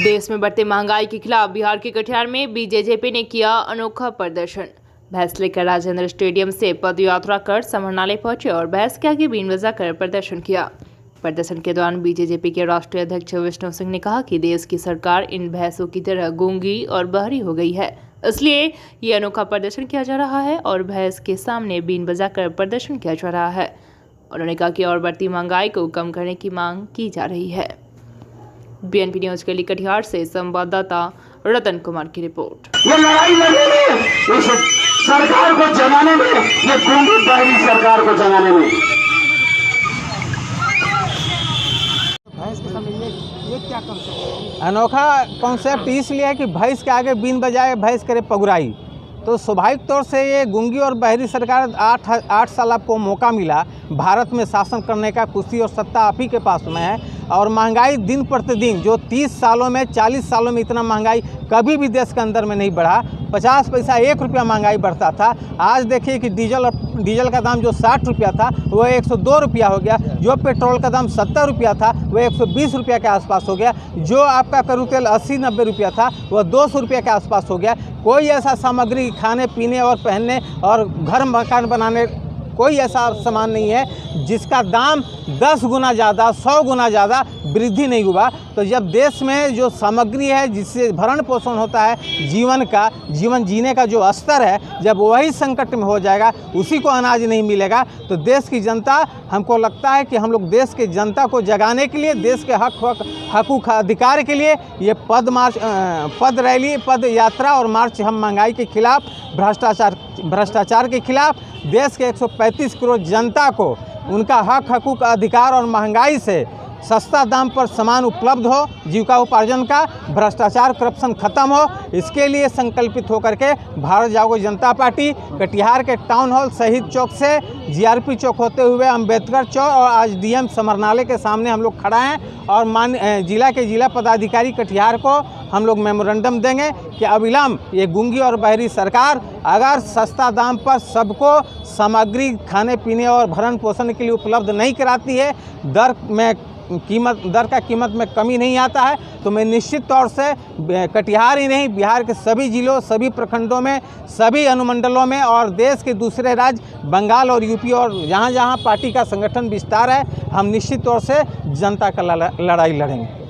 देश में बढ़ती महंगाई के खिलाफ बिहार के कटिहार में बीजेजेपी ने किया अनोखा प्रदर्शन। भैंस लेकर राजेंद्र स्टेडियम से पद यात्रा कर समरनालय पहुंचे और भैंस के आगे बीन बजाकर प्रदर्शन किया। प्रदर्शन के दौरान बीजेजेपी के राष्ट्रीय अध्यक्ष विष्णु सिंह ने कहा कि देश की सरकार इन भैंसों की तरह गूंगी और बहरी हो गई है, इसलिए ये अनोखा प्रदर्शन किया जा रहा है और भैंस के सामने बीन बजाकर प्रदर्शन किया जा रहा है। उन्होंने कहा कि और बढ़ती महंगाई को कम करने की मांग की जा रही है। बीएनपी न्यूज के लिए कटिहार से संवाददाता रतन कुमार की रिपोर्ट। ये लड़ाई लड़ेगी इस सरकार को जमाने में, ये गूंगी बहरी सरकार को जमाने में। ये क्या कॉन्सेप्ट? अनोखा कॉन्सेप्ट इसलिए है कि भैंस के आगे बीन बजाए भैंस करे पगुराई। तो स्वाभाविक तौर से ये गूंगी और बहरी सरकार 8 साल आपको मौका मिला भारत में शासन करने का, कुर्सी और सत्ता आप ही के पास में है। और महंगाई दिन प्रतिदिन जो 30 सालों में 40 सालों में इतना महंगाई कभी भी देश के अंदर में नहीं बढ़ा। 50 पैसा 1 रुपया महंगाई बढ़ता था। आज देखिए कि डीजल का दाम जो 60 रुपया था वो 102 रुपया हो गया। जो पेट्रोल का दाम 70 रुपया था वो 120 रुपया के आसपास हो गया। जो आपका करू तेल 80-90 रुपया था वह 200 रुपया के आसपास हो गया। कोई ऐसा सामग्री खाने पीने और पहनने और घर मकान बनाने कोई ऐसा सामान नहीं है जिसका दाम 10 गुना ज़्यादा 100 गुना ज़्यादा वृद्धि नहीं हुआ। तो जब देश में जो सामग्री है जिससे भरण पोषण होता है, जीवन जीने का जो स्तर है, जब वही संकट में हो जाएगा, उसी को अनाज नहीं मिलेगा, तो देश की जनता, हमको लगता है कि हम लोग देश की जनता को जगाने के लिए, देश के हकूक़ अधिकार के लिए ये पद रैली, पद यात्रा और मार्च हम महंगाई के खिलाफ, भ्रष्टाचार के खिलाफ, देश के 135 करोड़ जनता को उनका हकूक़ अधिकार और महंगाई से सस्ता दाम पर सामान उपलब्ध हो, जीविका उपार्जन का, भ्रष्टाचार करप्शन खत्म हो, इसके लिए संकल्पित होकर के भारत जागो जनता पार्टी कटिहार के टाउन हॉल शहीद चौक से जीआरपी चौक होते हुए अंबेडकर चौक और आज डीएम समरनालय के सामने हम लोग खड़ा हैं और जिला पदाधिकारी कटिहार को हम लोग मेमोरेंडम देंगे कि अविलंब ये गूंगी और बहरी सरकार अगर सस्ता दाम पर सबको सामग्री खाने पीने और भरण पोषण के लिए उपलब्ध नहीं कराती है, दर का कीमत में कमी नहीं आता है, तो मैं निश्चित तौर से कटिहार ही नहीं, बिहार के सभी जिलों, सभी प्रखंडों में, सभी अनुमंडलों में और देश के दूसरे राज्य बंगाल और यूपी और जहाँ जहाँ पार्टी का संगठन विस्तार है, हम निश्चित तौर से जनता का लड़ाई लड़ेंगे।